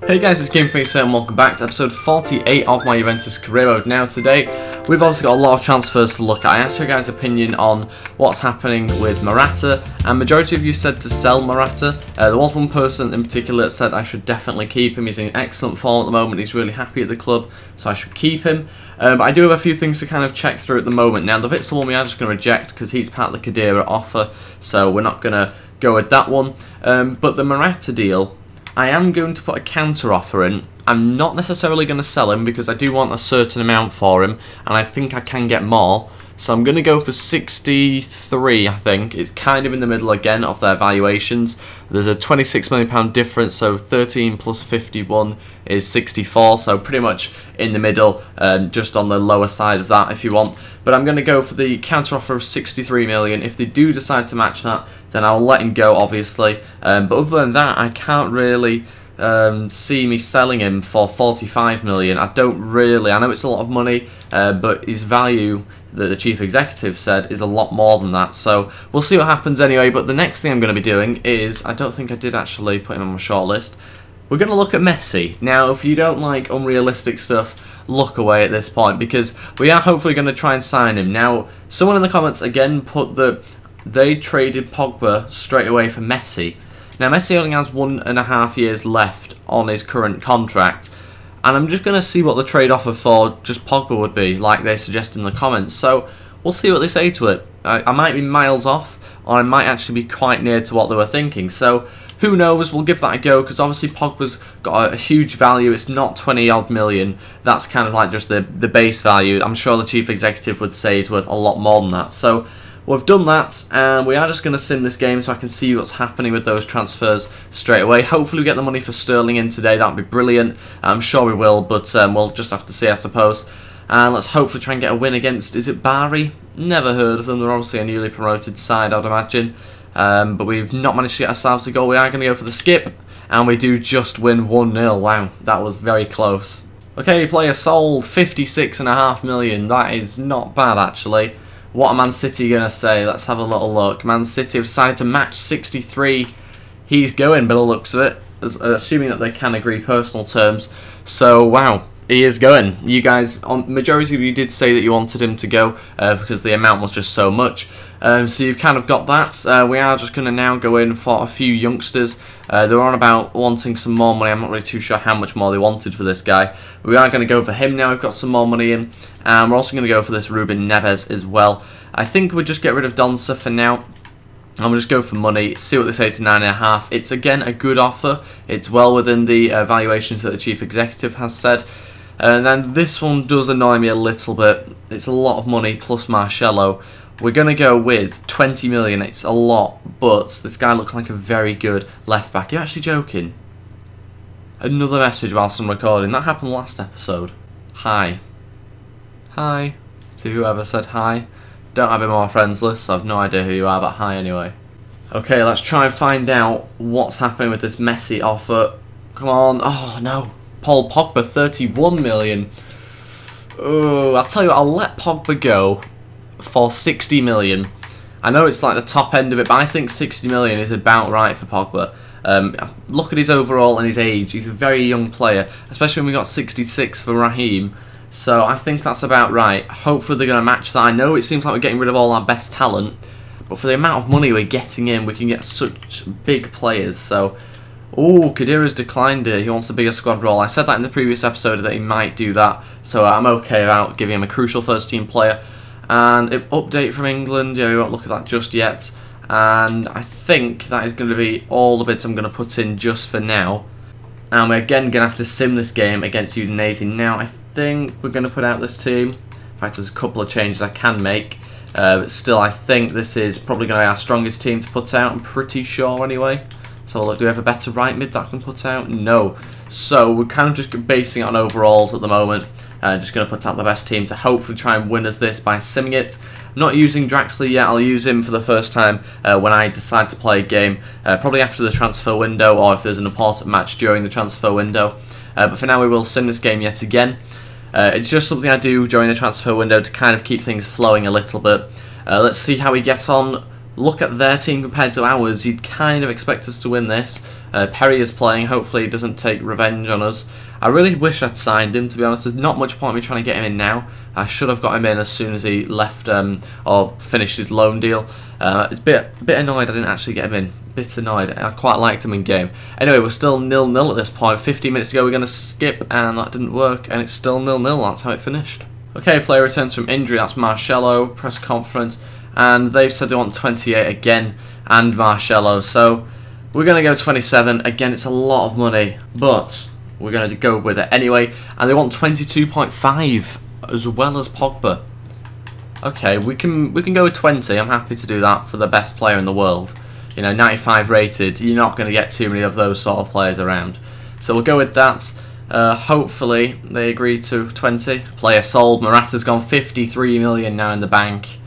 Hey guys, it's Ep48 and welcome back to episode 48 of my Juventus career mode. Now today, we've obviously got a lot of transfers to look at. I asked your guys' opinion on what's happening with Morata, and majority of you said to sell Morata. There was one person in particular that said I should definitely keep him. He's in excellent form at the moment, he's really happy at the club, so I should keep him. But I do have a few things to kind of check through at the moment. Now the Witsel one we are just going to reject because he's part of the Khedira offer, so we're not going to go with that one. But the Morata deal, I am going to put a counter offer in. I'm not necessarily going to sell him because I do want a certain amount for him, and I think I can get more. So I'm going to go for 63, I think. It's kind of in the middle again of their valuations. There's a £26 million difference, so 13 plus 51 is 64, so pretty much in the middle, just on the lower side of that if you want. But I'm going to go for the counter offer of 63 million. If they do decide to match that, then I'll let him go, obviously. But other than that, I can't really see me selling him for 45 million. I don't really. I know it's a lot of money, but his value that the chief executive said is a lot more than that. So we'll see what happens anyway. But the next thing I'm going to be doing is, I don't think I did actually put him on my short list. We're going to look at Messi. Now, if you don't like unrealistic stuff, look away at this point, because we are hopefully going to try and sign him. Now, someone in the comments again put that they traded Pogba straight away for Messi. Now, Messi only has 1.5 years left on his current contract, and I'm just going to see what the trade offer for just Pogba would be, like they suggest in the comments. So we'll see what they say to it. I might be miles off, or I might actually be quite near to what they were thinking. So who knows, we'll give that a go, because obviously Pogba's got a huge value. It's not 20 odd million. That's kind of like just the base value. I'm sure the chief executive would say he's worth a lot more than that. So we've done that, and we are just going to sim this game so I can see what's happening with those transfers straight away. Hopefully we get the money for Sterling in today. That would be brilliant. I'm sure we will, but we'll just have to see, I suppose. And let's hopefully try and get a win against, is it Bari? Never heard of them. They're obviously a newly promoted side, I'd imagine. But we've not managed to get ourselves a goal. We are going to go for the skip, and we do just win 1-0. Wow, that was very close. Okay, player sold, 56.5 million. That is not bad, actually. What are Man City going to say? Let's have a little look. Man City have decided to match 63. He's going by the looks of it, assuming that they can agree personal terms. So, wow, he is going. You guys, majority of you did say that you wanted him to go because the amount was just so much. So you've kind of got that. We are just going to now go in for a few youngsters. They're on about wanting some more money. I'm not really too sure how much more they wanted for this guy. We are going to go for him now. We've got some more money in. And we're also going to go for this Ruben Neves as well. I think we'll just get rid of Donsa for now. I'm going to just go for money, see what they say to 9.5. It's again a good offer. It's well within the valuations that the chief executive has said. And then this one does annoy me a little bit. It's a lot of money plus Marcelo. We're going to go with 20 million. It's a lot, but this guy looks like a very good left back. You're actually joking. Another message whilst I'm recording. That happened last episode. Hi. Hi. To whoever said hi. Don't have him on my friends list, so I've no idea who you are, but hi anyway. Okay, let's try and find out what's happening with this Messi offer. Come on. Oh, no. Paul Pogba, 31 million. Oh, I'll tell you what, I'll let Pogba go for 60 million. I know it's like the top end of it, but I think 60 million is about right for Pogba. Look at his overall and his age. He's a very young player, especially when we got 66 for Raheem. So I think that's about right. Hopefully they're going to match that. I know it seems like we're getting rid of all our best talent, but for the amount of money we're getting in, we can get such big players. So, oh, Khedira's declined it. He wants a bigger squad role. I said that in the previous episode that he might do that, so I'm okay about giving him a crucial first team player. And an update from England, yeah, we won't look at that just yet. And I think that is going to be all the bits I'm going to put in just for now. And we're again going to have to sim this game against Udinese. Now, I think we're going to put out this team. In fact, there's a couple of changes I can make. But still, I think this is probably going to be our strongest team to put out. I'm pretty sure anyway. So, look, do we have a better right mid that I can put out? No. So, we're kind of just basing it on overalls at the moment. Just going to put out the best team to hopefully try and win us this by simming it. Not using Draxler yet. I'll use him for the first time when I decide to play a game. Probably after the transfer window, or if there's an important match during the transfer window. But for now, we will sim this game yet again. It's just something I do during the transfer window to kind of keep things flowing a little bit. Let's see how we get on. Look at their team compared to ours. You'd kind of expect us to win this. Perry is playing. Hopefully he doesn't take revenge on us. I really wish I'd signed him, to be honest. There's not much point in me trying to get him in now. I should have got him in as soon as he left or finished his loan deal. It's a bit annoyed I didn't actually get him in. Bit annoyed. I quite liked him in game. Anyway, we're still 0-0 at this point. 15 minutes ago we're going to skip, and that didn't work, and it's still 0-0. That's how it finished. Okay, player returns from injury. That's Marcelo. Press conference, and they've said they want 28 again and Marcelo. So we're going to go 27. Again, it's a lot of money, but we're going to go with it anyway. And they want 22.5 as well as Pogba. Okay, we can go with 20. I'm happy to do that for the best player in the world. You know, 95 rated. You're not going to get too many of those sort of players around. So we'll go with that. Hopefully they agree to 20. Player sold. Morata's gone 53 million now in the bank.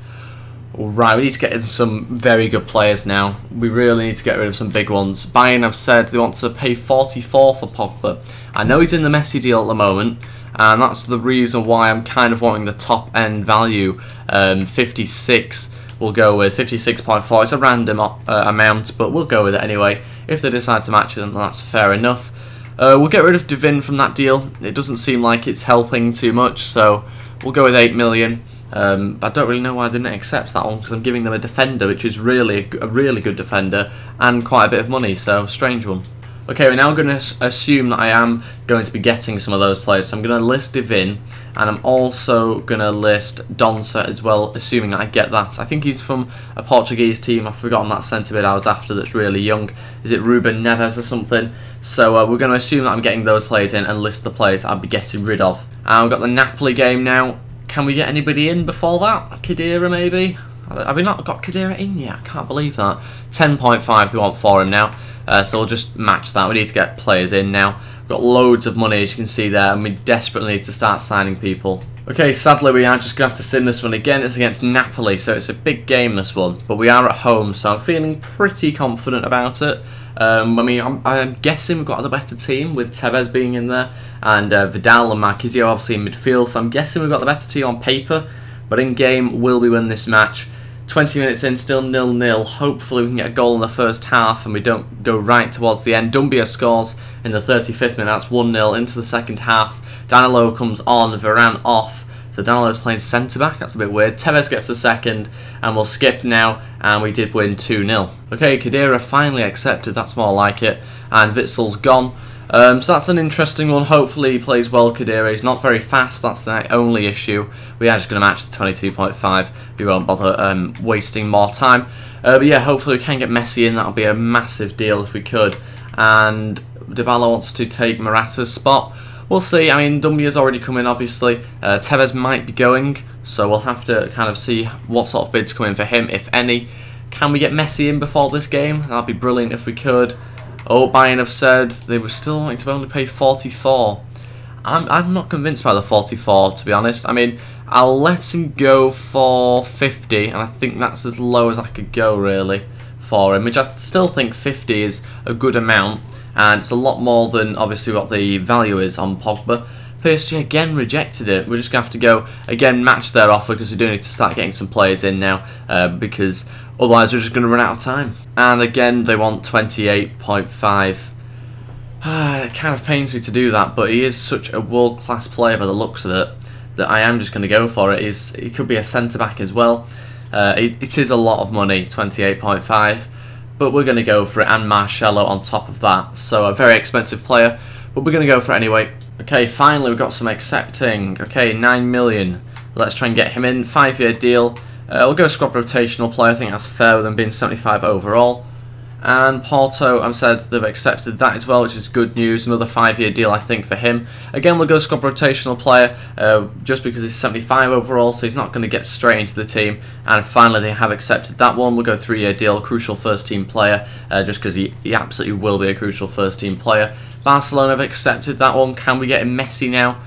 Right, we need to get in some very good players now. We really need to get rid of some big ones. Bayern have said they want to pay 44 for Pogba. I know he's in the Messi deal at the moment, and that's the reason why I'm kind of wanting the top end value. 56 we'll go with, 56.4. It's a random amount, but we'll go with it anyway. If they decide to match it, then that's fair enough. We'll get rid of Devin from that deal. It doesn't seem like it's helping too much, so we'll go with 8 million. I don't really know why I didn't accept that one, because I'm giving them a defender, which is really a really good defender, and quite a bit of money, so strange one. Okay, we're now going to assume that I am going to be getting some of those players, so I'm going to list Devin, and I'm also going to list Donsa as well, assuming that I get that. I think he's from a Portuguese team. I've forgotten that centre mid I was after that's really young. Is it Ruben Neves or something? So we're going to assume that I'm getting those players in and list the players I'll be getting rid of. And we've got the Napoli game now. Can we get anybody in before that? Khedira maybe? Have we not got Khedira in yet? I can't believe that. 10.5 they want for him now. So we'll just match that. We need to get players in now. We've got loads of money, as you can see there, and we desperately need to start signing people. Okay, sadly we are just going to have to sim this one again. It's against Napoli, so it's a big game, this one. But we are at home, so I'm feeling pretty confident about it. I mean, I'm guessing we've got the better team, with Tevez being in there, and Vidal and Marquisio obviously in midfield, so I'm guessing we've got the better team on paper. But in game, will we win this match? 20 minutes in, still 0-0. Hopefully we can get a goal in the first half and we don't go right towards the end. Dumbia scores in the 35th minute. That's 1-0 into the second half. Danilo comes on, Varane off. So Danilo's playing centre-back. That's a bit weird. Tevez gets the second, and we'll skip now, and we did win 2-0. Okay, Khedira finally accepted. That's more like it. And Witzel's gone. So that's an interesting one. Hopefully he plays well, Khedira. He's not very fast, that's the only issue. We are just going to match the 22.5. We won't bother wasting more time. But yeah, hopefully we can get Messi in. That'll be a massive deal if we could. And Dybala wants to take Morata's spot. We'll see. I mean, Dumbia's already come in, obviously. Tevez might be going, so we'll have to kind of see what sort of bids come in for him, if any. Can we get Messi in before this game? That'd be brilliant if we could. Oh, Bayern have said they were still wanting to only pay 44. I'm not convinced by the 44, to be honest. I mean, I'll let him go for 50, and I think that's as low as I could go, really, for him, which I still think 50 is a good amount, and it's a lot more than, obviously, what the value is on Pogba. PSG again rejected it. We're just going to have to go, again, match their offer, because we do need to start getting some players in now, because otherwise we're just going to run out of time. And again, they want 28.5. It kind of pains me to do that, but he is such a world-class player by the looks of it that I am just going to go for it. He could be a centre-back as well. It is a lot of money, 28.5, but we're going to go for it, and Marcelo on top of that. So a very expensive player, but we're going to go for it anyway. Okay, finally we've got some accepting. Okay, 9 million. Let's try and get him in. 5-year deal. We'll go squad rotational player. I think that's fair with them being 75 overall. And Porto, I've said they've accepted that as well, which is good news. Another 5-year deal, I think, for him. Again, we'll go squad rotational player, just because he's 75 overall, so he's not going to get straight into the team. And finally, they have accepted that one. We'll go 3-year deal, crucial first-team player, just because he absolutely will be a crucial first-team player. Barcelona have accepted that one. Can we get him Messi now?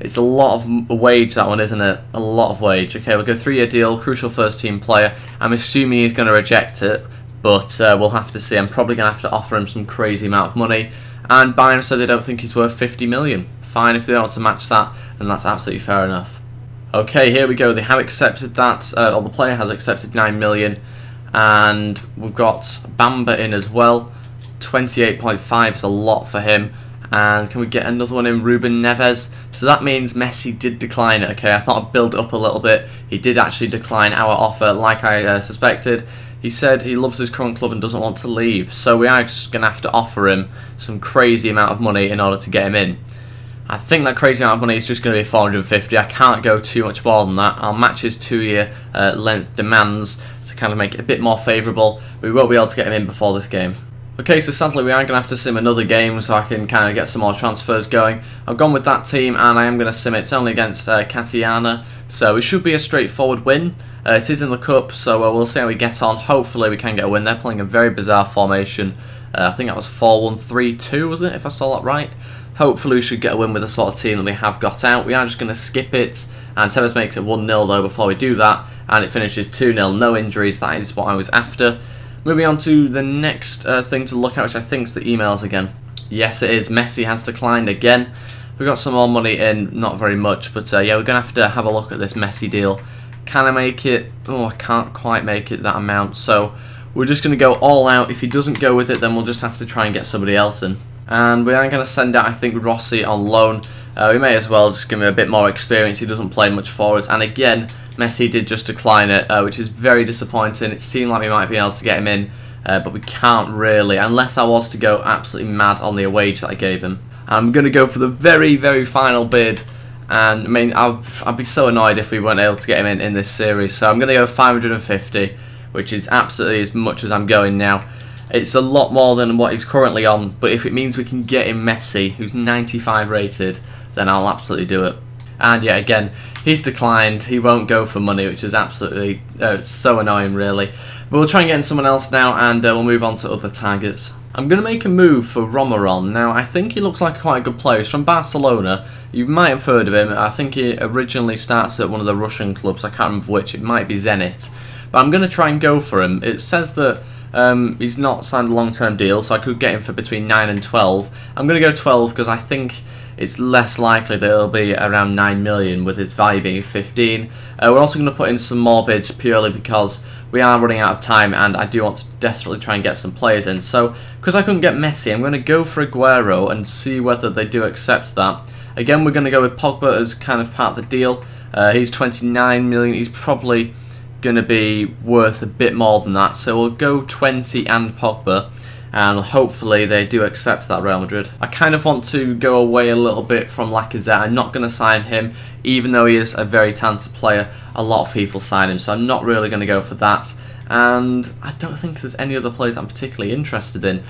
It's a lot of wage, that one, isn't it? A lot of wage. Okay, we'll go 3-year deal, crucial first-team player. I'm assuming he's going to reject it, but we'll have to see. I'm probably going to have to offer him some crazy amount of money. And Bayern said they don't think he's worth 50 million. Fine, if they don't want to match that, then that's absolutely fair enough. Okay, here we go. They have accepted that, or the player has accepted 9 million. And we've got Bamba in as well. 28.5 is a lot for him. And can we get another one in, Ruben Neves? So that means Messi did decline it. Okay, I thought I'd build it up a little bit. He did actually decline our offer, like I suspected. He said he loves his current club and doesn't want to leave. So we are just going to have to offer him some crazy amount of money in order to get him in. I think that crazy amount of money is just going to be 450. I can't go too much more than that. I'll match his 2-year length demands to kind of make it a bit more favourable. We won't be able to get him in before this game. Okay, so sadly we are going to have to sim another game so I can kind of get some more transfers going. I've gone with that team and I am going to sim it. It's only against Catiana, so it should be a straightforward win. It is in the cup, so we'll see how we get on. Hopefully we can get a win. They're playing a very bizarre formation. I think that was 4-1-3-2, wasn't it, if I saw that right? Hopefully we should get a win with the sort of team that we have got out. We are just going to skip it, and Tevez makes it 1-0 though before we do that, and it finishes 2-0. No injuries, that is what I was after. Moving on to the next thing to look at, which I think is the emails again. Yes, it is. Messi has declined again. We've got some more money in, not very much, but yeah, we're going to have a look at this Messi deal. Can I make it? Oh, I can't quite make it that amount, so we're just going to go all out. If he doesn't go with it, then we'll just have to try and get somebody else in. And we are going to send out, I think, Rossi on loan. We may as well just give him a bit more experience. He doesn't play much for us, and again, Messi did just decline it, which is very disappointing. It seemed like we might be able to get him in, but we can't really, unless I was to go absolutely mad on the wage that I gave him. I'm going to go for the very, very final bid, and I mean, I'd be so annoyed if we weren't able to get him in this series. So I'm going to go 550, which is absolutely as much as I'm going now. It's a lot more than what he's currently on, but if it means we can get him Messi, who's 95 rated, then I'll absolutely do it. And yeah, again, he's declined. He won't go for money, which is absolutely so annoying, really. But we'll try and get in someone else now, and we'll move on to other targets. I'm going to make a move for Romaron. Now, I think he looks like quite a good player. He's from Barcelona. You might have heard of him. I think he originally starts at one of the Russian clubs. I can't remember which. It might be Zenit. But I'm going to try and go for him. It says that he's not signed a long-term deal, so I could get him for between 9 and 12. I'm going to go 12 because I think it's less likely that it'll be around 9 million with its value being 15. We're also going to put in some more bids purely because we are running out of time and I do want to desperately try and get some players in. So, because I couldn't get Messi, I'm going to go for Aguero and see whether they do accept that. Again, we're going to go with Pogba as kind of part of the deal. He's 29 million. He's probably going to be worth a bit more than that. So we'll go 20 and Pogba. And hopefully they do accept that, Real Madrid. I kind of want to go away a little bit from Lacazette. I'm not going to sign him, even though he is a very talented player. A lot of people sign him, so I'm not really going to go for that. And I don't think there's any other players I'm particularly interested in.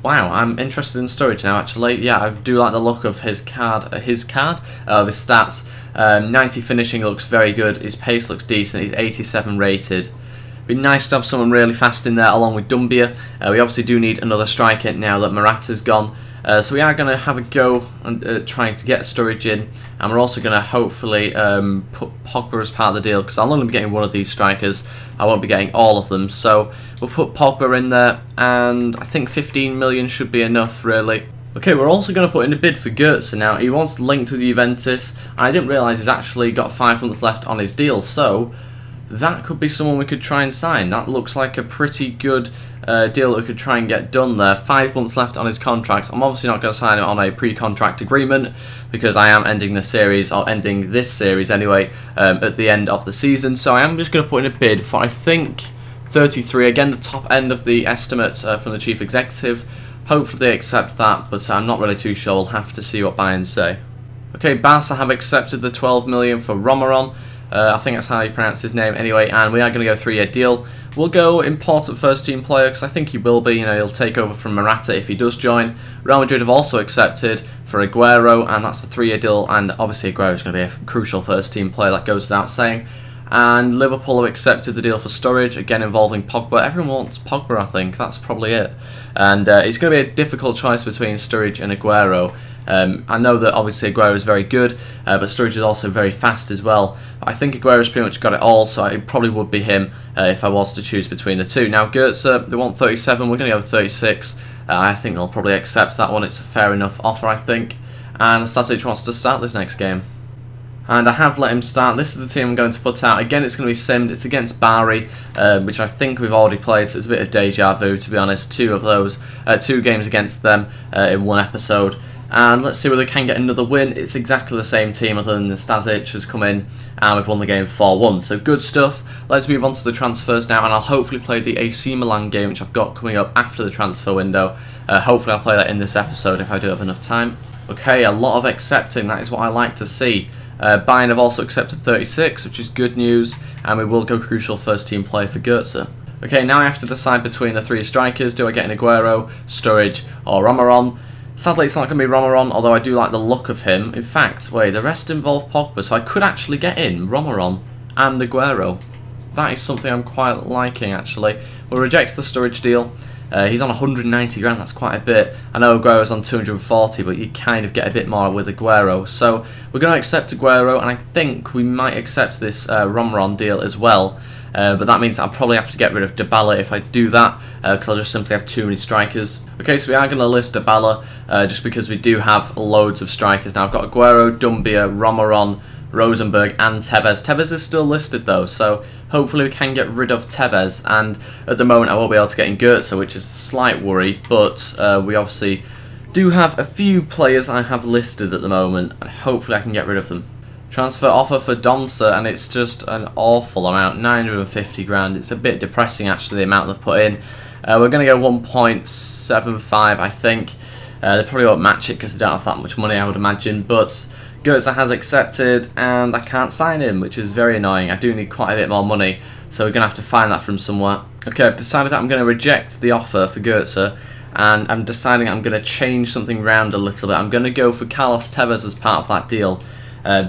Wow, I'm interested in Sturridge now, actually. Yeah, I do like the look of his card, his stats. 90 finishing looks very good. His pace looks decent. He's 87 rated. Be nice to have someone really fast in there along with Dumbia. We obviously do need another striker now that Morata's gone. So we are going to have a go and trying to get Sturridge in. And we're also going to hopefully put Pogba as part of the deal because I'll only be getting one of these strikers. I won't be getting all of them. So we'll put Pogba in there and I think 15 million should be enough, really. Okay, we're also going to put in a bid for Goetze now. He was linked with Juventus. I didn't realise he's actually got 5 months left on his deal. So that could be someone we could try and sign. That looks like a pretty good deal that we could try and get done there. 5 months left on his contract. I'm obviously not going to sign him on a pre-contract agreement because I am ending the series, or ending this series anyway, at the end of the season. So I am just going to put in a bid for, I think, 33. Again, the top end of the estimates from the chief executive. Hopefully they accept that, but I'm not really too sure. We'll have to see what Bayern say. Okay, Barca have accepted the 12 million for Romaron. I think that's how you pronounce his name anyway, and we are going to go 3-year deal. We'll go important first team player because I think he will be, you know, he'll take over from Morata if he does join. Real Madrid have also accepted for Aguero, and that's a 3-year deal, and obviously Aguero is going to be a crucial first team player, that goes without saying. And Liverpool have accepted the deal for Sturridge, again involving Pogba. Everyone wants Pogba, I think, that's probably it. And it's going to be a difficult choice between Sturridge and Aguero. I know that obviously Aguero is very good, but Sturridge is also very fast as well. I think Aguero's pretty much got it all, so it probably would be him if I was to choose between the two. Now Goetze, they want 37, we're going to go 36. I think they'll probably accept that one, it's a fair enough offer, I think. And Stasic wants to start this next game. And I have let him start. This is the team I'm going to put out. Again, it's going to be simmed. It's against Bari, which I think we've already played, so it's a bit of deja vu, to be honest. Two games against them in one episode. And let's see whether we can get another win. It's exactly the same team, other than the Stasic has come in, and we've won the game 4-1. So good stuff. Let's move on to the transfers now, and I'll hopefully play the AC Milan game, which I've got coming up after the transfer window. Hopefully I'll play that in this episode if I do have enough time. Okay, a lot of accepting. That is what I like to see. Bayern have also accepted 36, which is good news, and we will go crucial first team play for Goetze. Okay, now I have to decide between the three strikers. Do I get an Aguero, Sturridge, or Romaron? Sadly, it's not going to be Romaron, although I do like the look of him. In fact, wait, the rest involve Pogba, so I could actually get in Romaron and Aguero. That is something I'm quite liking, actually. We'll reject the Sturridge deal. He's on 190 grand, that's quite a bit. I know Aguero's on 240, but you kind of get a bit more with Aguero. So we're going to accept Aguero, and I think we might accept this Romaron deal as well. But that means I'll probably have to get rid of Dybala if I do that, because I'll just simply have too many strikers. Okay, so we are going to list Dybala, just because we do have loads of strikers now. I've got Aguero, Dumbia, Romaron, Rosenberg and Tevez. Tevez is still listed though, so hopefully we can get rid of Tevez, and at the moment I won't be able to get in Goetze, which is a slight worry, but we obviously do have a few players I have listed at the moment, and hopefully I can get rid of them. Transfer offer for Donser, and it's just an awful amount, 950 grand. It's a bit depressing actually, the amount they've put in. We're going to go 1.75 I think. They probably won't match it because they don't have that much money, I would imagine, but Goetze has accepted, and I can't sign him, which is very annoying. I do need quite a bit more money, so we're going to have to find that from somewhere. Okay, I've decided that I'm going to reject the offer for Goetze, and I'm deciding I'm going to change something around a little bit. I'm going to go for Carlos Tevez as part of that deal,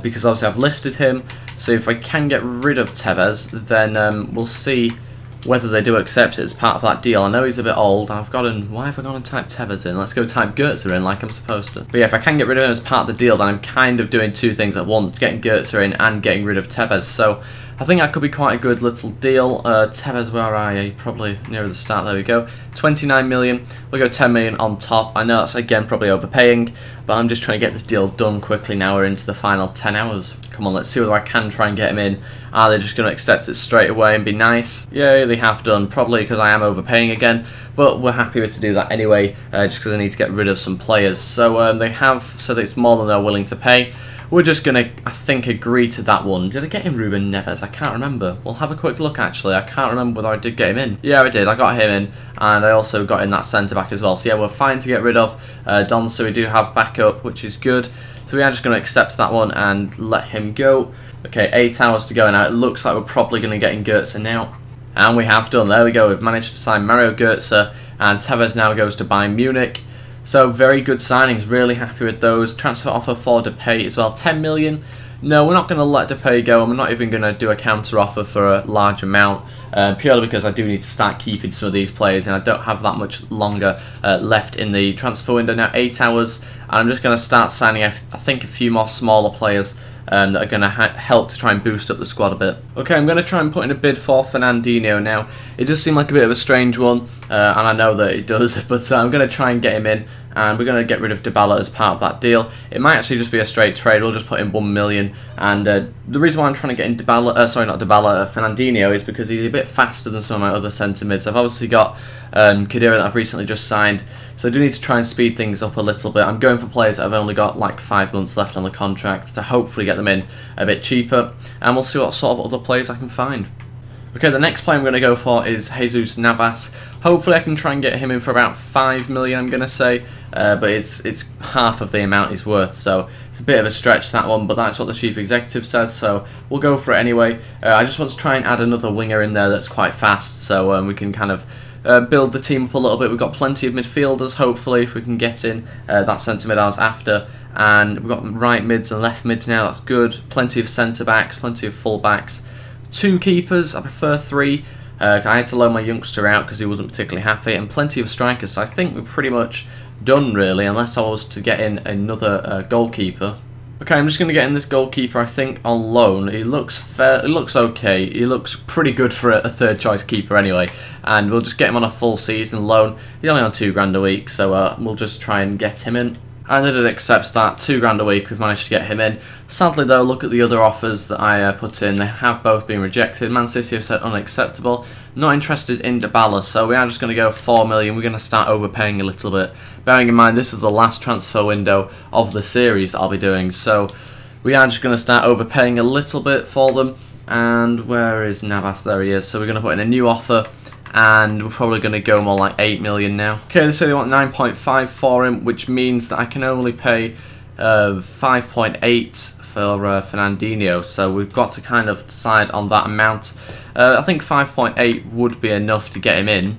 because obviously I've listed him, so if I can get rid of Tevez, then we'll see whether they do accept it as part of that deal. I know he's a bit old. Why have I gone and typed Tevez in? Let's go type Goetze in like I'm supposed to. But yeah, if I can get rid of him as part of the deal, then I'm kind of doing two things at once, getting Goetze in and getting rid of Tevez. So I think that could be quite a good little deal. Tevez, where are you? Probably nearer the start. There we go. 29 million. We'll go 10 million on top. I know that's again probably overpaying, but I'm just trying to get this deal done quickly now. We're into the final 10 hours. Come on, let's see whether I can try and get him in. Are they just going to accept it straight away and be nice? Yeah, they have done, probably because I am overpaying again, but we're happy to do that anyway, just because I need to get rid of some players. So they have said it's more than they're willing to pay. We're just going to, I think, agree to that one. Did I get in Ruben Neves? I can't remember. We'll have a quick look, actually. I can't remember whether I did get him in. Yeah, I did. I got him in, and I also got in that centre-back as well. So yeah, we're fine to get rid of Don, so we do have backup, which is good. So we are just going to accept that one and let him go. Okay, 8 hours to go now. It looks like we're probably going to get in Goetze now. And we have done. There we go. We've managed to sign Mario Goetze, and Tevez now goes to Bayern Munich. So very good signings. Really happy with those. Transfer offer for Depay as well. 10 million. No, we're not going to let Depay go, and we're not even going to do a counter offer for a large amount, purely because I do need to start keeping some of these players, and I don't have that much longer left in the transfer window now. 8 hours, and I'm just going to start signing, I think, a few more smaller players that are going to help to try and boost up the squad a bit. Okay, I'm going to try and put in a bid for Fernandinho now. It does seem like a bit of a strange one, and I know that it does, but I'm going to try and get him in, and we're going to get rid of Dybala as part of that deal. It might actually just be a straight trade. We'll just put in 1 million, and the reason why I'm trying to get in Fernandinho is because he's a bit faster than some of my other centre mids. I've obviously got Khedira that I've recently just signed, so I do need to try and speed things up a little bit. I'm going for players that have only got like 5 months left on the contract to hopefully get them in a bit cheaper, and we'll see what sort of other players I can find. Okay, the next player I'm going to go for is Jesus Navas. Hopefully I can try and get him in for about 5 million, I'm going to say, but it's half of the amount he's worth, so it's a bit of a stretch, that one, but that's what the chief executive says, so we'll go for it anyway. I just want to try and add another winger in there that's quite fast, so we can kind of build the team up a little bit. We've got plenty of midfielders, hopefully, if we can get in that centre mid I was after, and we've got right mids and left mids now, that's good. Plenty of centre backs, plenty of full backs. 2 keepers, I prefer 3. I had to loan my youngster out because he wasn't particularly happy, and plenty of strikers, so I think we're pretty much done really, unless I was to get in another goalkeeper. Okay, I'm just going to get in this goalkeeper, I think, on loan. He looks fair, he looks okay, he looks pretty good for a third choice keeper anyway, and we'll just get him on a full season loan. He's only on 2 grand a week, so we'll just try and get him in. and I did accept that. £2 a week, we've managed to get him in. Sadly though, look at the other offers that I put in, they have both been rejected. Man City have said unacceptable, not interested in Dybala, so we are just going to go 4 million. We're going to start overpaying a little bit, bearing in mind this is the last transfer window of the series that I'll be doing, so we are just going to start overpaying a little bit for them. And where is Navas? There he is. So we're going to put in a new offer, and we're probably going to go more like 8 million now. Okay, they say they want 9.5 for him, which means that I can only pay 5.8 for Fernandinho, so we've got to kind of decide on that amount. I think 5.8 would be enough to get him in.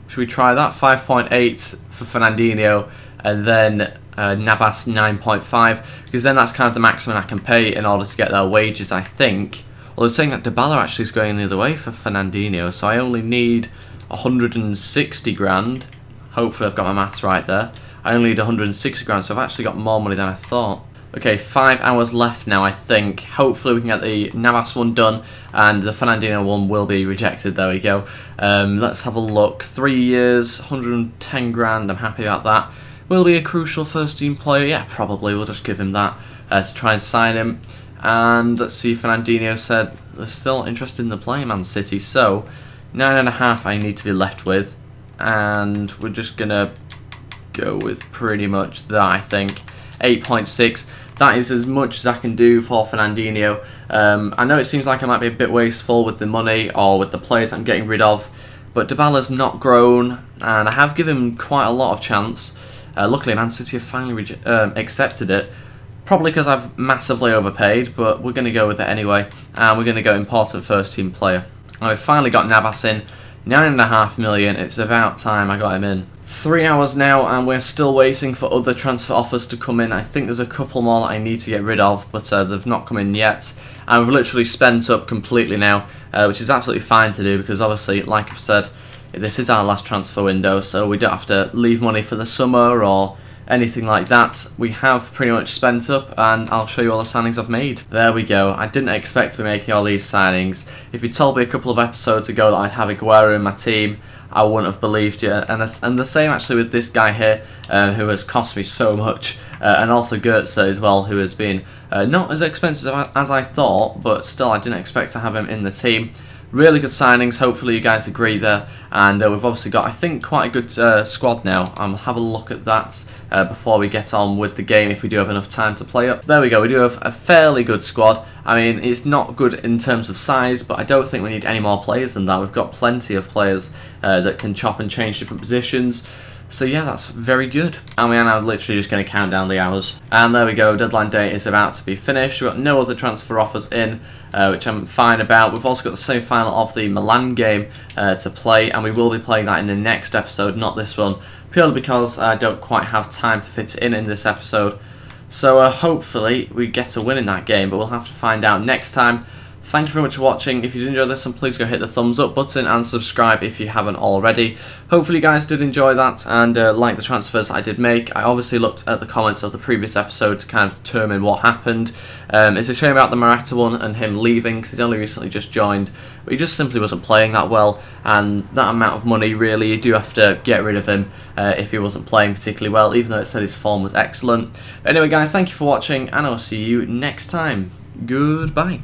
Should we try that? 5.8 for Fernandinho, and then Navas 9.5, because then that's kind of the maximum I can pay in order to get their wages, I think. Well, they're saying that Dybala actually is going the other way for Fernandinho, so I only need 160 grand. Hopefully I've got my maths right there. I only need 160 grand, so I've actually got more money than I thought. Okay, 5 hours left now, I think. Hopefully we can get the Navas one done, and the Fernandinho one will be rejected. There we go. Let's have a look. 3 years, 110 grand, I'm happy about that. Will be a crucial first team player? Yeah, probably. We'll just give him that to try and sign him. And let's see, Fernandinho said they're still interested in the player, Man City. So 9.5 I need to be left with, and we're just gonna go with pretty much that. I think 8.6. That is as much as I can do for Fernandinho. I know it seems like I might be a bit wasteful with the money or with the players I'm getting rid of, but Dybala's not grown, and I have given him quite a lot of chance. Luckily, Man City have finally accepted it. Probably because I've massively overpaid, but we're going to go with it anyway. And we're going to go important first team player. And we've finally got Navas in. 9.5 million. It's about time I got him in. 3 hours now, and we're still waiting for other transfer offers to come in. I think there's a couple more that I need to get rid of, but they've not come in yet. And we've literally spent up completely now, which is absolutely fine to do, because obviously, like I've said, this is our last transfer window, so we don't have to leave money for the summer or anything like that. We have pretty much spent up, and I'll show you all the signings I've made. There we go. I didn't expect to be making all these signings. If you told me a couple of episodes ago that I'd have Aguero in my team, I wouldn't have believed you. And the same actually with this guy here, who has cost me so much, and also Goetze as well, who has been not as expensive as I thought, but still I didn't expect to have him in the team. Really good signings, hopefully you guys agree there, and we've obviously got, I think, quite a good squad now. Have a look at that before we get on with the game, if we do have enough time to play up. So there we go, we do have a fairly good squad. I mean, it's not good in terms of size, but I don't think we need any more players than that. We've got plenty of players that can chop and change different positions. So yeah, that's very good. And we are now literally just going to count down the hours. And there we go, deadline day is about to be finished. We've got no other transfer offers in, which I'm fine about. We've also got the semi-final of the Milan game to play, and we will be playing that in the next episode, not this one, purely because I don't quite have time to fit it in this episode. So hopefully we get a win in that game, but we'll have to find out next time. Thank you very much for watching. If you did enjoy this one, please go hit the thumbs up button and subscribe if you haven't already. Hopefully you guys did enjoy that and like the transfers I did make. I obviously looked at the comments of the previous episode to kind of determine what happened. It's a shame about the Morata one and him leaving, because he's only recently just joined. But he just simply wasn't playing that well, and that amount of money, really, you do have to get rid of him if he wasn't playing particularly well, even though it said his form was excellent. Anyway guys, thank you for watching, and I'll see you next time. Goodbye.